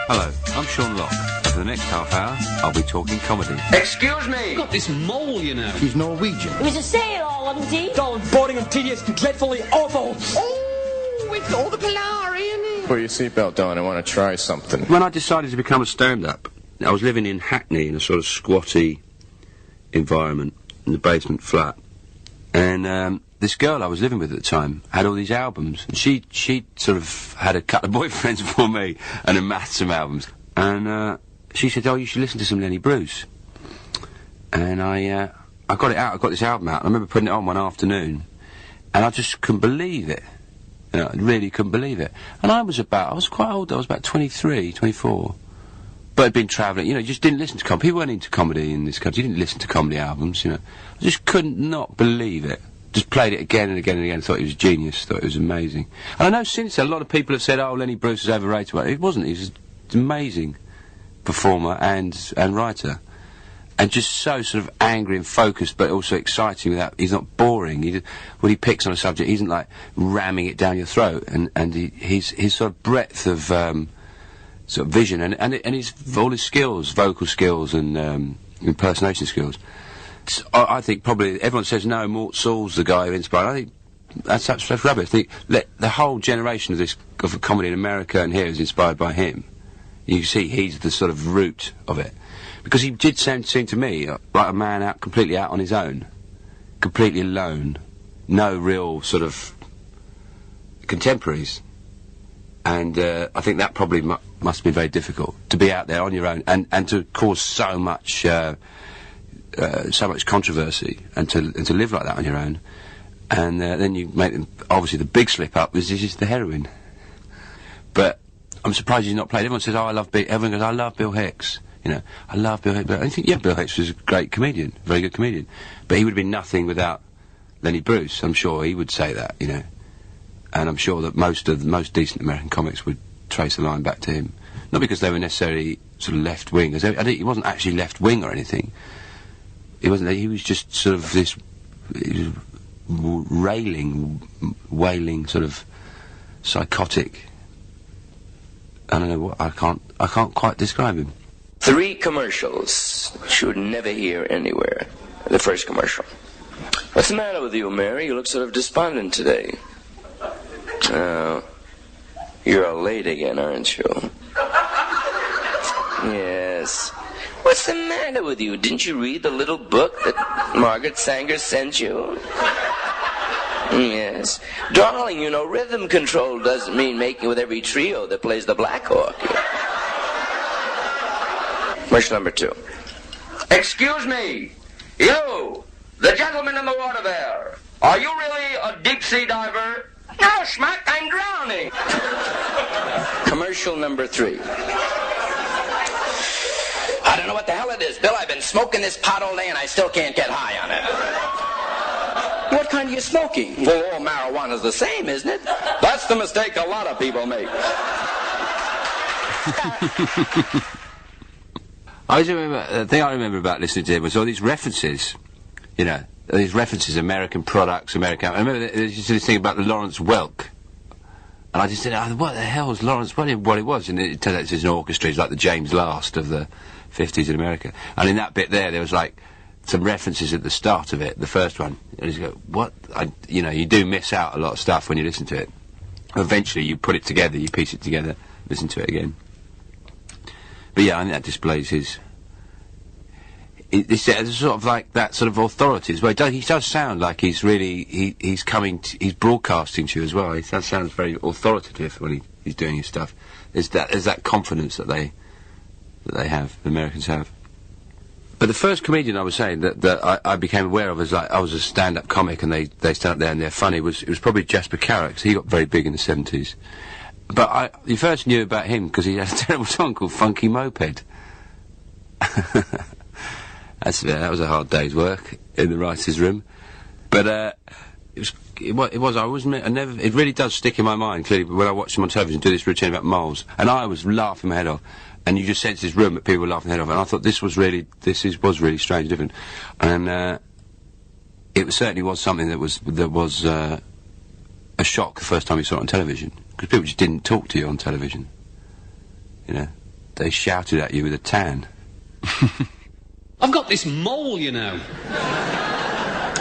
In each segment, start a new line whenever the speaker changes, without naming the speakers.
Hello, I'm Sean Locke. For the next half hour, I'll be talking comedy.
Excuse me!
You've got this mole, you know.
He's Norwegian.
It was a sailor, wasn't he?
Dull, boring and tedious and dreadfully awful.
Oh, it's all the Polari.
Put your seatbelt on, I want to try something.
When I decided to become a stand-up, I was living in Hackney in a sort of squatty environment in the basement flat. And this girl I was living with at the time had all these albums. And she sort of had a couple of boyfriends before me and amassed some albums. And she said, oh, you should listen to some Lenny Bruce. And I got it out, I got this album out. I remember putting it on one afternoon. And I just couldn't believe it. You know, I really couldn't believe it. And I was quite old, I was about 23, 24. But I'd been travelling, you know, you just didn't listen to comedy. People weren't into comedy in this country. You didn't listen to comedy albums, you know. I just couldn't not believe it. Just played it again and again and again. Thought it was genius. Thought it was amazing. And I know since then a lot of people have said, "Oh, Lenny Bruce is overrated." Well, it wasn't. He was an amazing performer and writer, and just so sort of angry and focused, but also exciting. He's not boring. When he picks on a subject, he isn't like ramming it down your throat. And his sort of breadth of sort of vision and his all his skills, vocal skills and impersonation skills. I think probably everyone says no, Mort Saul's the guy who inspired. I think that's rubbish. I think the whole generation of comedy in America and here is inspired by him. You see, he's the sort of root of it, because he did seem to me like a man completely out on his own, completely alone, no real sort of contemporaries. And I think that probably must have been very difficult to be out there on your own and to cause so much controversy and to live like that on your own. And then you make them, obviously the big slip up was just the heroin. But I'm surprised he's not played. Everyone says, oh, everyone goes, I love Bill Hicks. You know, I love Bill Hicks. But I think, yeah, Bill Hicks was a great comedian, very good comedian. But he would have been nothing without Lenny Bruce. I'm sure he would say that, you know. And I'm sure that most decent American comics would trace a line back to him. Not because they were necessarily sort of left-wing. He wasn't actually left-wing or anything. He wasn't. He was just sort of this wailing, sort of psychotic. I don't know what. I can't quite describe him.
3 commercials which you would never hear anywhere. The first commercial. What's the matter with you, Mary? You look sort of despondent today. Oh, you're all late again, aren't you? Yes. What's the matter with you? Didn't you read the little book that Margaret Sanger sent you? Yes. Darling, you know, rhythm control doesn't mean making with every trio that plays the Black Hawk. Commercial number 2. Excuse me. You, the gentleman in the water there. Are you really a deep-sea diver? No, Schmuck, I'm drowning. Commercial number 3. I don't know what the hell it is, Bill. I've been smoking this pot all day and I still can't get high on it. What kind are you smoking? Well, all marijuana's the same, isn't it? That's the mistake a lot of people make.
The thing I remember about listening to him was all these references, you know, these references, American products, I remember there's just this thing about the Lawrence Welk. And I just said, oh, what the hell was Lawrence Welk? What it was, and it turns out it's an orchestra. It's like the James Last of the 50s in America. And in that bit there was like some references at the start of it, the first one. And you go, what? You know, you do miss out a lot of stuff when you listen to it. Eventually you put it together, you piece it together, listen to it again. But yeah, I think that displays his... It's sort of like that sort of authority as well. He does sound like he's really... He's broadcasting to you as well. That sounds very authoritative when he's doing his stuff. There's that confidence that they have, the Americans have. But the first comedian I was saying that I became aware of as like I was a stand-up comic and they stand up there and they're funny it was probably Jasper Carrott. He got very big in the 70s. But you first knew about him because he had a terrible song called Funky Moped. That was a hard day's work in the writer's room. But it really does stick in my mind, clearly, when I watch him on television do this routine about moles. And I was laughing my head off. And you just sense this room that people were laughing their head off. And I thought this was really strange, different. And it certainly was something that was a shock the first time you saw it on television. Because people just didn't talk to you on television. You know? they shouted at you with a tan.
I've got this mole, you know.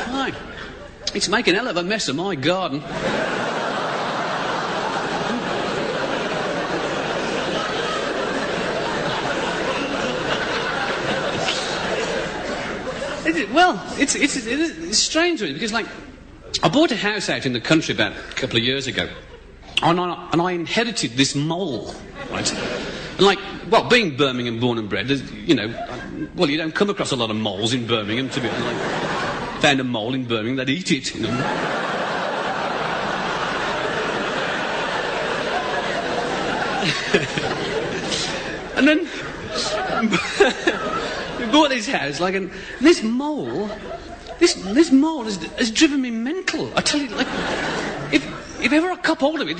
Right. It's making a hell of a mess of my garden. It's strange, really, because, like, I bought a house out in the country about a couple of years ago, and I inherited this mole, right? And, like, well, being Birmingham born and bred, you know, well, you don't come across a lot of moles in Birmingham, to be honest. Like, found a mole in Birmingham, they'd eat it, you know. And then we bought this house, like, and this mole has driven me mental. I tell you, like, if ever I cop hold of it,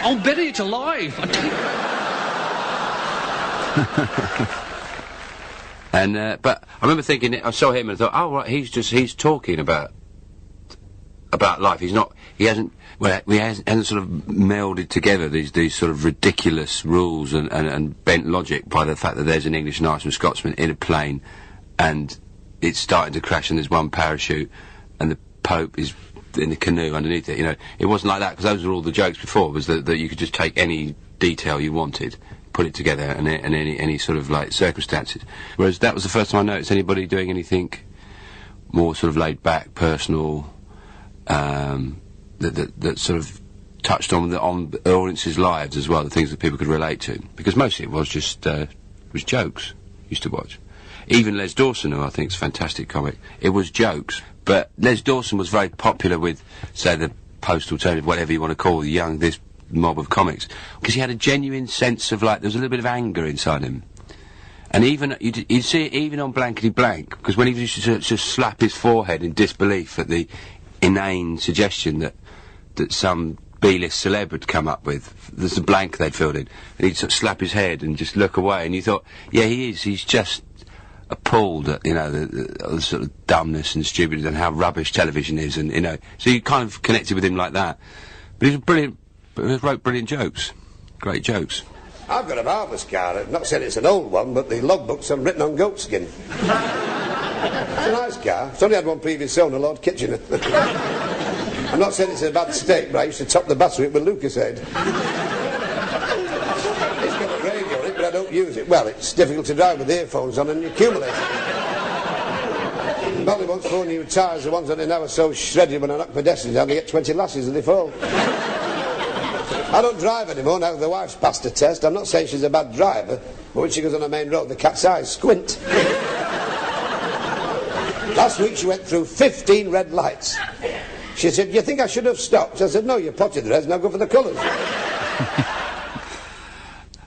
I'll bury it alive. I tell you.
And but I remember thinking, I saw him and I thought, oh right, he's talking about life. He hasn't sort of melded together these sort of ridiculous rules and bent logic by the fact that there's an English and Irishman Scotsman in a plane, and it's starting to crash and there's one parachute, and the Pope is in the canoe underneath it. You know, it wasn't like that, because those were all the jokes before. Was that you could just take any detail you wanted, put it together, and any sort of like circumstances. Whereas that was the first time I noticed anybody doing anything more sort of laid back, personal, that sort of touched on the audience's lives as well, the things that people could relate to. Because mostly it was just was jokes. Used to watch. Even Les Dawson, who I think is a fantastic comic, it was jokes. But Les Dawson was very popular with, say, the post-alternative, whatever you want to call this mob of comics, because he had a genuine sense of, like, there was a little bit of anger inside him. And even, you'd see it even on Blankety Blank, because when he used to just slap his forehead in disbelief at the inane suggestion that some B-list celeb had come up with, there's a blank they'd filled in, and he'd sort of slap his head and just look away, and you thought, yeah, he's just appalled at, you know, the sort of dumbness and stupidity and how rubbish television is, and, you know, so you kind of connected with him like that. But he was brilliant, wrote brilliant jokes, great jokes.
I've got a marvellous car. I'm not saying it's an old one, but the logbooks are written on goatskin. It's a nice car. It's only had one previous owner, Lord Kitchener. I'm not saying it's in a bad state, but I used to top the battery with Lucas head. It's got a radio on it, but I don't use it. Well, it's difficult to drive with earphones on and accumulate. Molly wants 4 new tyres. The ones on it now are so shredded when I knock pedestrians down, they get 20 lashes and they fall. I don't drive anymore now the wife's passed a test. I'm not saying she's a bad driver, but when she goes on a main road, the cat's eyes squint. Last week she went through 15 red lights. She said, you think I should have stopped? I said, no, you potted the reds, now go for the colours.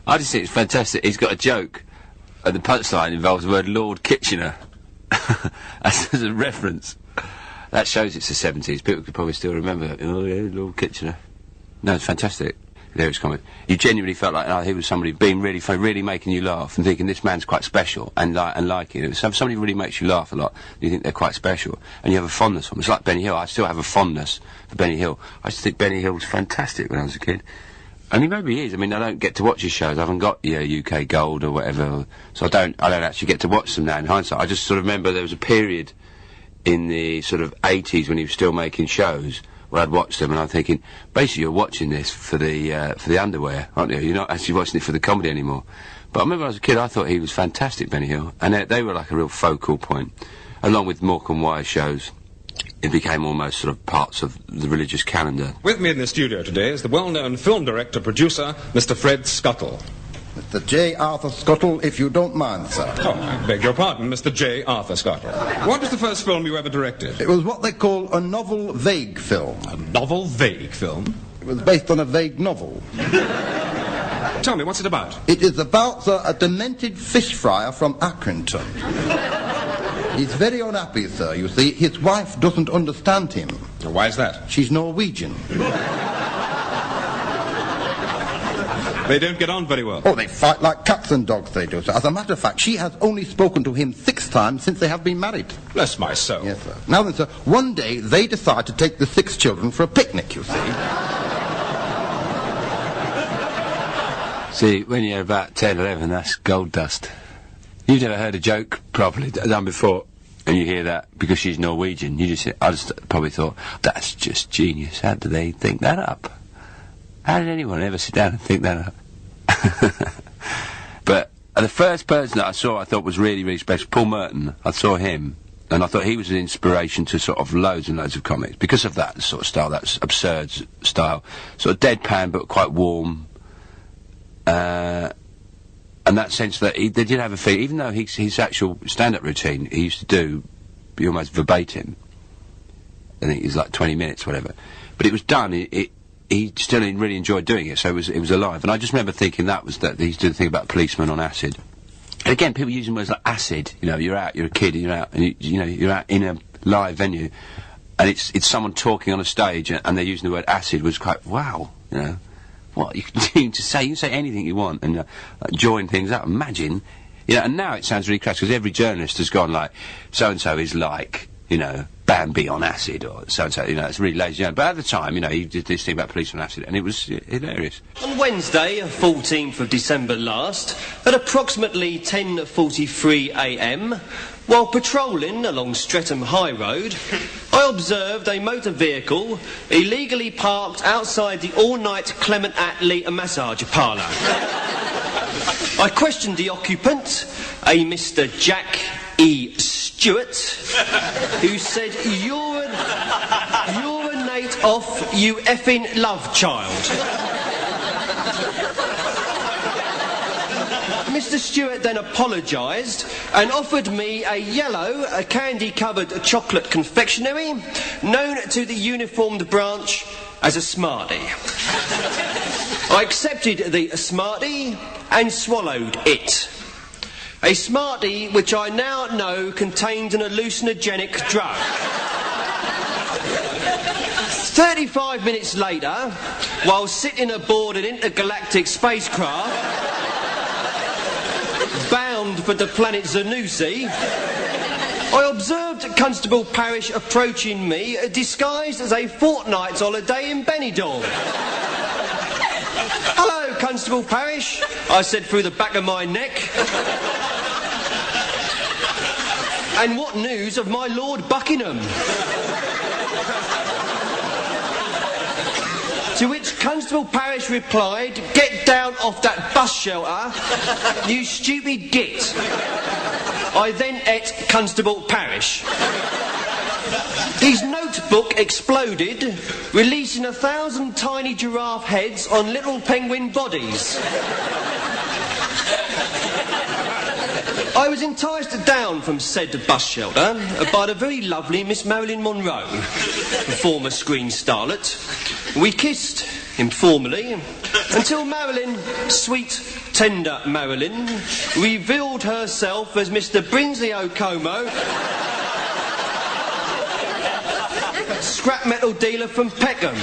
I just think it's fantastic. He's got a joke, and the punchline involves the word Lord Kitchener as a reference. That shows it's the 70s. People could probably still remember, oh yeah, Lord Kitchener. No, it's fantastic. Lyrics comment. You genuinely felt like he was somebody being really funny, really making you laugh, and thinking this man's quite special, and liking it. So if somebody really makes you laugh a lot, you think they're quite special, and you have a fondness for them. It's like Benny Hill. I still have a fondness for Benny Hill. I used to think Benny Hill was fantastic when I was a kid. And he maybe is. I mean, I don't get to watch his shows. I haven't got UK Gold or whatever, so I don't actually get to watch them now in hindsight. I just sort of remember there was a period in the sort of 80s when he was still making shows where I'd watch them, and I'm thinking, basically you're watching this for the underwear, aren't you? You're not actually watching it for the comedy anymore. But I remember as a kid I thought he was fantastic, Benny Hill, and they were like a real focal point. Along with Morecambe Wise shows, it became almost sort of parts of the religious calendar.
With me in the studio today is the well-known film director-producer, Mr. Fred Scuttle.
Mr. J. Arthur Scuttle, if you don't mind, sir.
Oh, I beg your pardon, Mr. J. Arthur Scuttle. What was the first film you ever directed?
It was what they call a novel vague film.
A novel vague film?
It was based on a vague novel.
Tell me, what's it about?
It is about, sir, a demented fish fryer from Accrington. He's very unhappy, sir, you see. His wife doesn't understand him.
Why is that?
She's Norwegian.
They don't get on very well.
Oh, they fight like cats and dogs, they do, sir. As a matter of fact, she has only spoken to him 6 times since they have been married.
Bless my soul.
Yes, sir. Now then, sir, one day they decide to take the 6 children for a picnic, you see.
See, when you're about 10, 11, that's gold dust. You've never heard a joke properly done before, and you hear that because she's Norwegian. I just probably thought, that's just genius. How do they think that up? How did anyone ever sit down and think that up? But the first person that I saw I thought was really, really special, Paul Merton. I saw him, and I thought he was an inspiration to sort of loads and loads of comics because of that sort of style, that absurd style. Sort of deadpan but quite warm. And that sense that they did have a feel, even though his actual stand-up routine he used to be almost verbatim. I think it was like 20 minutes, whatever. But it was done. He still really enjoyed doing it, so it was alive. And I just remember thinking that he used to do the thing about policemen on acid. And again, people using words like acid. You know, you're out, you're a kid, and you're out, and you're out in a live venue, and it's someone talking on a stage, and they're using the word acid. Was quite wow, you know. What you can say anything you want and join things up. Imagine, you know. And now it sounds really crass because every journalist has gone like, so and so is like, you know, Bambi on acid or so and so. You know, it's really lazy. You know, but at the time, you know, he did this thing about police on acid, and it was hilarious.
On Wednesday, 14th of December last, at approximately 10:43 a.m. While patrolling along Streatham High Road, I observed a motor vehicle illegally parked outside the all-night Clement Attlee massage parlour. I questioned the occupant, a Mr. Jack E. Stewart, who said, urinate off, you effing love child. Mr. Stewart then apologised and offered me a yellow, candy-covered chocolate confectionery known to the uniformed branch as a Smartie. I accepted the Smartie and swallowed it. A Smartie which I now know contained an hallucinogenic drug. 35 minutes later, while sitting aboard an intergalactic spacecraft bound for the planet Zanussi, I observed Constable Parrish approaching me, disguised as a fortnight's holiday in Benidorm. Hello, Constable Parrish, I said through the back of my neck. And what news of my Lord Buckingham? To which Constable Parrish replied, get down off that bus shelter, you stupid git. I then ate Constable Parrish. His notebook exploded, releasing 1,000 tiny giraffe heads on little penguin bodies. I was enticed down from said bus shelter by the very lovely Miss Marilyn Monroe, former screen starlet. We kissed, informally, until Marilyn, sweet, tender Marilyn, revealed herself as Mr. Brinsley O'Como, scrap metal dealer from Peckham.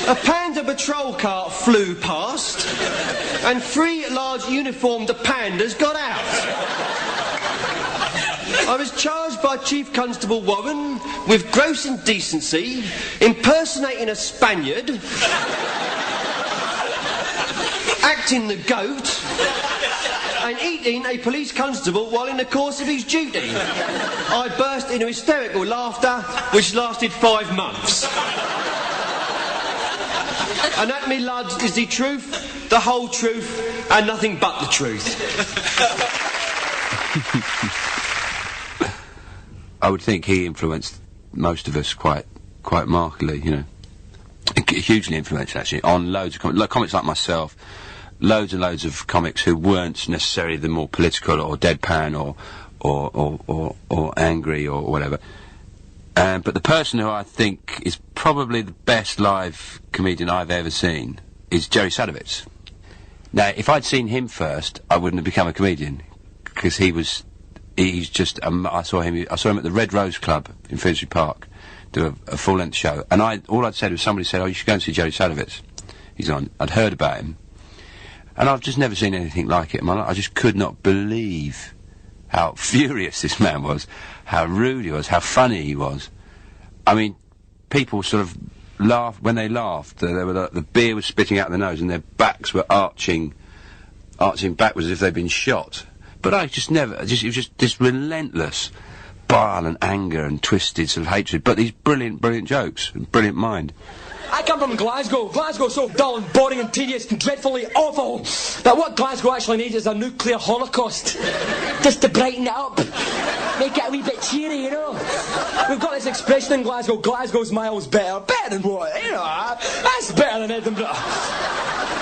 A panda patrol car flew past, and 3 large uniformed pandas got out. I was charged by Chief Constable Warren with gross indecency, impersonating a Spaniard, acting the goat, and eating a police constable while in the course of his duty. I burst into hysterical laughter, which lasted 5 months. And that, me lads, is the truth, the whole truth, and nothing but the truth.
I would think he influenced most of us quite markedly, you know. Hugely influential, actually, on loads of comics like myself, loads and loads of comics who weren't necessarily the more political or deadpan or angry or whatever. But the person who I think is probably the best live comedian I've ever seen is Jerry Sadowitz. Now, if I'd seen him first, I wouldn't have become a comedian, because he's just, I saw him at the Red Rose Club in Finsbury Park, do a full-length show, and all I'd said was, somebody said, oh, you should go and see Jerry Sadowitz. He's on. I'd heard about him, and I've just never seen anything like it in my life. I just could not believe how furious this man was, how rude he was, how funny he was. I mean, people sort of when they laughed, the beer was spitting out the nose, and their backs were arching backwards as if they'd been shot. But I just never, it was just this relentless bile and anger and twisted sort of hatred, but these brilliant jokes, and brilliant mind.
I come from Glasgow. Glasgow's so dull and boring and tedious and dreadfully awful that what Glasgow actually needs is a nuclear holocaust. Just to brighten it up. Make it a wee bit cheery, you know. We've got this expression in Glasgow, Glasgow's miles better. Better than what? You know, that's better than Edinburgh.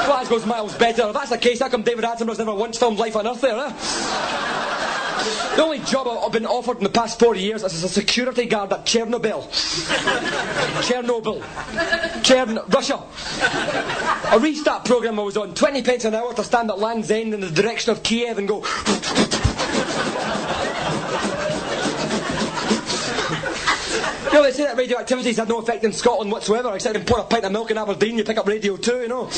Glasgow's miles better. If that's the case, how come David Attenborough's never once filmed Life on Earth there, huh? The only job I've been offered in the past 40 years is as a security guard at Chernobyl. Russia. A restart programme I was on, 20 pence an hour to stand at Land's End in the direction of Kiev and go... You know, they say that radioactivity's had no effect in Scotland whatsoever, except you pour a pint of milk in Aberdeen, you pick up radio 2, you know.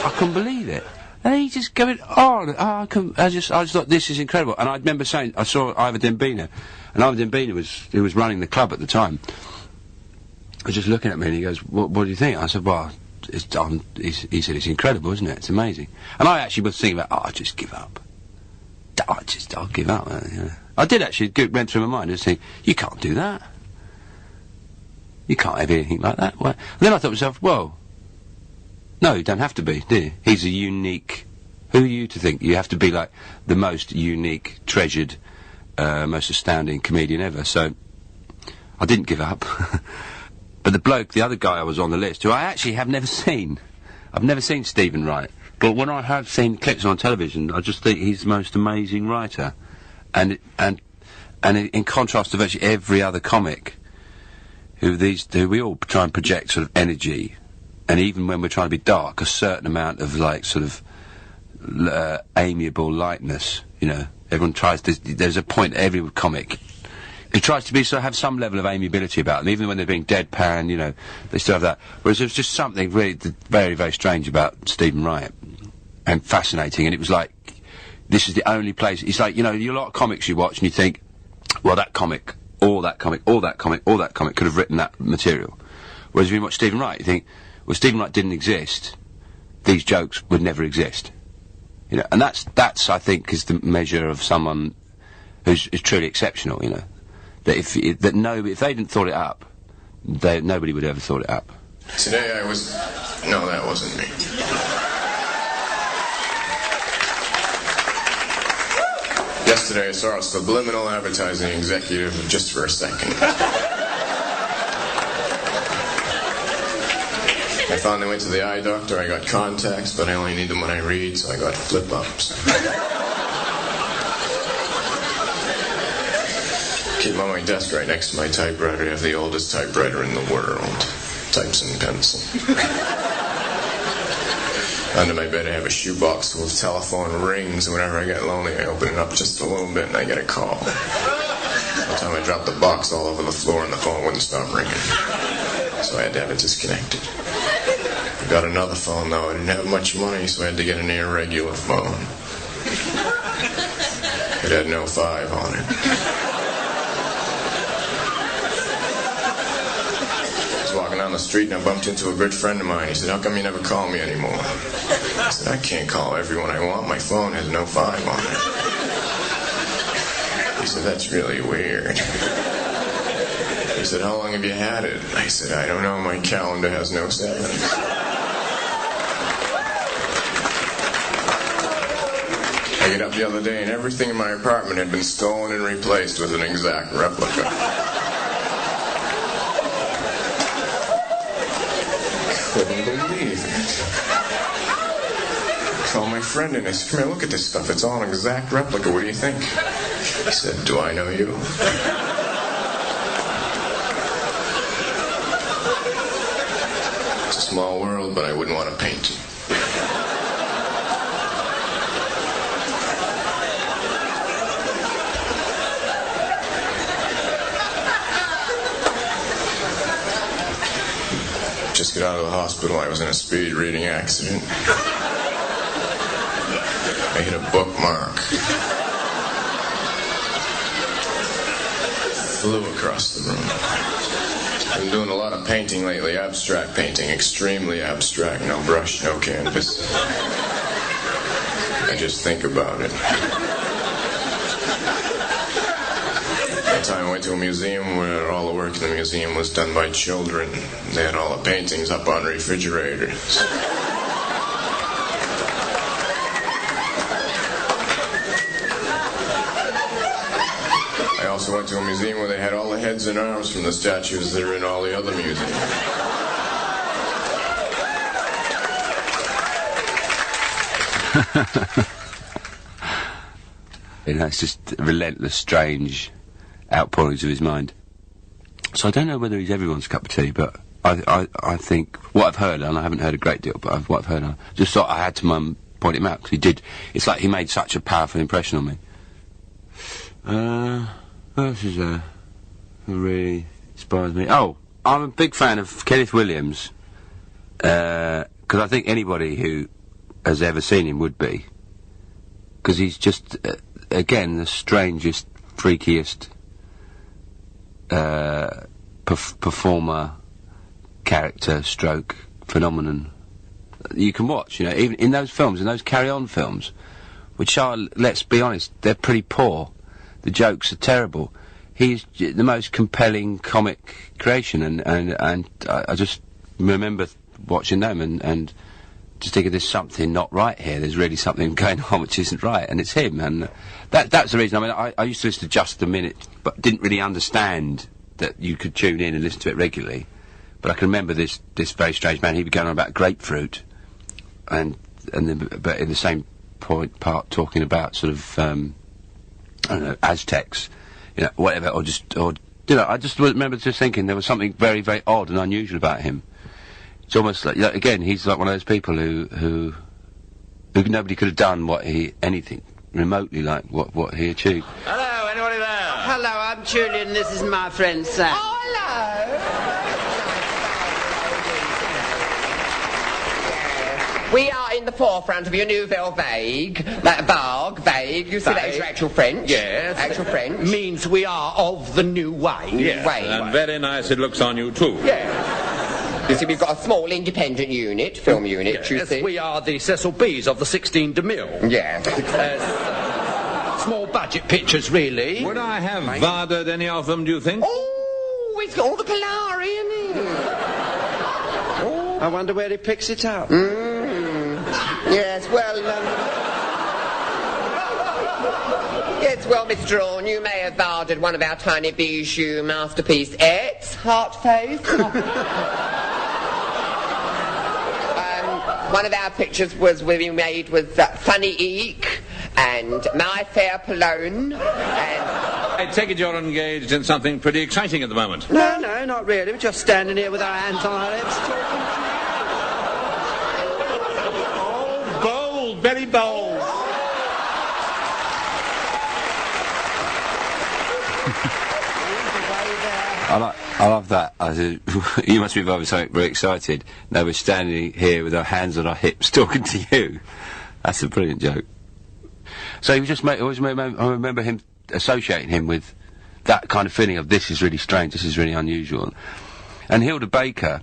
I couldn't believe it. And he just going on. I just thought, this is incredible. And I remember saying, I saw Ivor Dembina, and Ivor Dembina who was running the club at the time, was just looking at me and he goes, what do you think? I said, well, he said, it's incredible, isn't it? It's amazing. And I actually was thinking about, I'll just give up. I'll give up. I did actually, went through my mind, I was thinking, you can't do that. You can't have anything like that. Well, and then I thought to myself, well, no, you don't have to be, do you? He's a unique... Who are you to think you have to be like the most unique, treasured, most astounding comedian ever? So, I didn't give up. But the other guy I was on the list, who I actually have never seen. I've never seen Stephen Wright. But when I have seen clips on television, I just think he's the most amazing writer. And in contrast to virtually every other comic, who we all try and project sort of energy, and even when we're trying to be dark, a certain amount of, like, sort of amiable lightness, you know. Everyone tries to... There's a point, every comic, who tries to have some level of amiability about them, even when they're being deadpan, you know, they still have that. Whereas there's just something really very, very strange about Stephen Wright, and fascinating, and it was like, this is the only place... It's like, you know, a lot of comics you watch, and you think, well, that comic, or that comic, or that comic, or that comic could have written that material. Whereas if you watch Stephen Wright, you think, well, Stephen Wright didn't exist, these jokes would never exist. You know, and that's I think is the measure of someone who's truly exceptional, you know. That if they didn't thought it up, nobody would ever thought it up.
Today I was... No, that wasn't me. Yesterday I saw a subliminal advertising executive just for a second. I finally went to the eye doctor, I got contacts, but I only need them when I read, so I got flip-ups. Keep on my desk right next to my typewriter. I have the oldest typewriter in the world. Types in pencil. Under my bed I have a shoebox full of telephone rings, and whenever I get lonely I open it up just a little bit and I get a call. One time I dropped the box all over the floor and the phone wouldn't stop ringing. So I had to have it disconnected. I got another phone though. I didn't have much money, so I had to get an irregular phone. It had no 5 on it. I was walking down the street and I bumped into a good friend of mine. He said, how come you never call me anymore? I said, I can't call everyone I want. My phone has no 5 on it. He said, that's really weird. He said, how long have you had it? I said, I don't know. My calendar has no 7. I get up the other day and everything in my apartment had been stolen and replaced with an exact replica. Couldn't believe it. I called my friend and I said, come here, look at this stuff. It's all an exact replica. What do you think? He said, do I know you? It's a small world, but I wouldn't want to paint it. Just got out of the hospital. I was in a speed reading accident. I hit a bookmark. Flew across the room. I've been doing a lot of painting lately, abstract painting, extremely abstract, no brush, no canvas. I just think about it. One time I went to a museum where all the work in the museum was done by children. They had all the paintings up on refrigerators. I also went to a museum where they had all the heads and arms from the statues that are in all the other museums.
You know, it's just relentless, strange outpourings of his mind. So I don't know whether he's everyone's cup of tea, but I think what I've heard, and I haven't heard a great deal, but what I've heard, I just thought I had to point him out, because he did. It's like he made such a powerful impression on me. This is who really inspires me. Oh, I'm a big fan of Kenneth Williams, because I think anybody who has ever seen him would be, because he's just, again, the strangest, freakiest performer, character, stroke, phenomenon you can watch. You know, even in those films, in those carry-on films, which are, let's be honest, they're pretty poor. The jokes are terrible. He's the most compelling comic creation, and I just remember watching them and just thinking there's something not right here. There's really something going on which isn't right, and it's him. And that's the reason. I mean, I used to listen to Just a Minute, but didn't really understand that you could tune in and listen to it regularly. But I can remember this very strange man. He began on about grapefruit, and then, but in the same part talking about sort of I don't know, Aztecs, you know, whatever, or you know, I just remember just thinking there was something very, very odd and unusual about him. It's almost like, again, he's like one of those people who nobody could have done anything remotely like what he achieved.
Hello, anybody there?
Hello, I'm Julian, this is my friend Sam.
Oh, hello. We are in the forefront of your Nouvelle Vague. Vague. You see that is your actual French?
Yes.
Actual French.
Means we are of the new way.
Yes,
Way.
and very nice it looks on you too.
Yeah. You see, we've got a small independent unit, film unit, you
Yes,
see.
we are the Cecil B's of the 16 DeMille.
Yeah.
Small budget pictures, really.
Would I have varded any of them, do you think?
Oh, it's got all the Polari in it.
I wonder where he picks it up.
Yes, well, Mr. Orne, you may have varded one of our tiny bijou masterpiece, Heart Face. One of our pictures was made with Funny Eek and My Fair Polone, and
I take it you're engaged in something pretty exciting at the moment.
No, not really. We're just standing here with our hands on our hips talking.
Oh, bold, very bold.
I love that. I said, you must be very excited. Now we're standing here with our hands on our hips talking to you. That's a brilliant joke. So he was just I remember him associating him with that kind of feeling of this is really strange, this is really unusual. And Hilda Baker,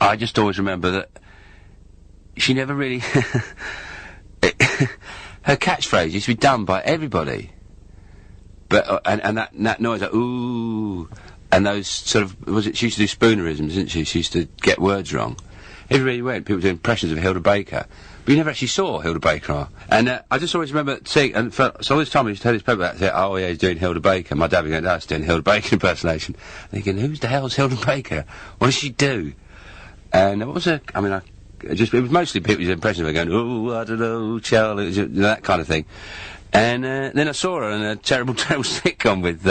I just always remember that she never really her catchphrase used to be done by everybody. But and that noise, like, ooh, and those sort of, she used to do spoonerisms, didn't she? She used to get words wrong. Everywhere you went, people doing impressions of Hilda Baker. But you never actually saw Hilda Baker. And I just always remember seeing, and so all this time I used to tell his paper, say, oh yeah, he's doing Hilda Baker. My dad would go, no, he's doing Hilda Baker impersonation. Thinking, who's the hell's Hilda Baker? What does she do? And what was it was mostly people's impressions of her going, oh, I don't know, Charlie, that kind of thing. And then I saw her in a terrible, terrible sitcom with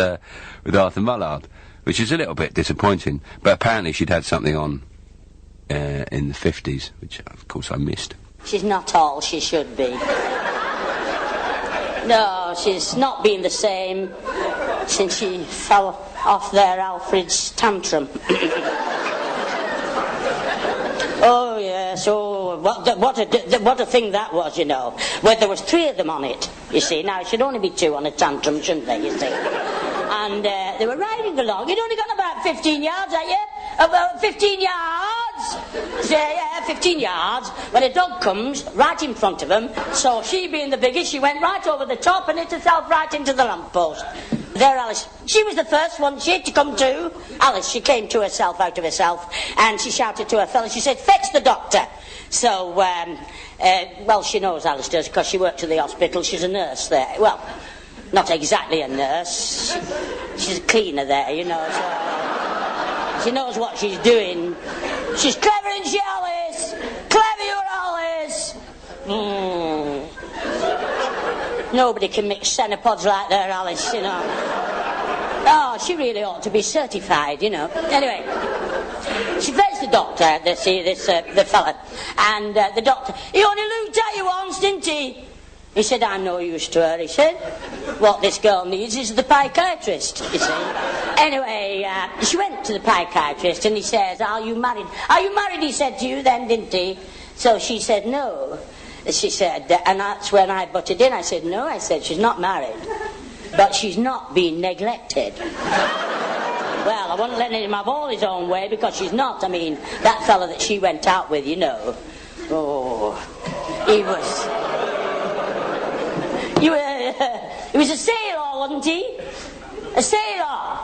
Arthur Mullard, which is a little bit disappointing. But apparently she'd had something on in the 50s, which of course I missed.
She's not all she should be. No, she's not been the same since she fell off there Alfred's tantrum. Oh yes, what a thing that was, you know. Well, there was 3 of them on it, you see. Now, it should only be 2 on a tantrum, shouldn't there, you see? And they were riding along. You'd only gone about 15 yards, had you? About 15 yards? Yeah, 15 yards. When a dog comes right in front of them, so she being the biggest, she went right over the top and hit herself right into the lamppost. There, Alice. She was the first one she had to come to. Alice, she came to herself out of herself, and she shouted to her fella. She said, "Fetch the doctor." So, well, she knows Alice does, because she worked at the hospital. She's a nurse there. Well, not exactly a nurse. She's a cleaner there, you know. So, she knows what she's doing. She's clever, isn't she, Alice? Clever, you are, Alice. Nobody can mix cenopods like that, Alice, you know. Oh, she really ought to be certified, you know. Anyway, she fetched the doctor, the fella, and the doctor, he only looked at you once, didn't he? He said, "I'm no use to her," he said. "What this girl needs is the psychiatrist," you see. Anyway, she went to the psychiatrist, and he says, "Are you married?" "Are you married," he said to you then, didn't he? So she said, "No." She said, and that's when I butted in. I said, "No," I said, "she's not married, but she's not being neglected." Well, I wasn't letting him have all his own way, because she's not. I mean, that fella that she went out with, you know. Oh, he was a sailor, wasn't he? A sailor.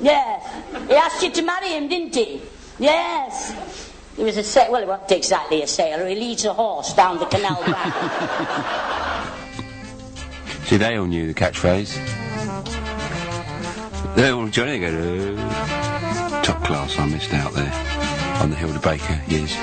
Yes. He asked you to marry him, didn't he? Yes. He was a sailor. Well, he wasn't exactly a sailor. He leads a horse down the canal bank.
See, they all knew the catchphrase. They all Johnny go, top class. I missed out there on the Hilda Baker years.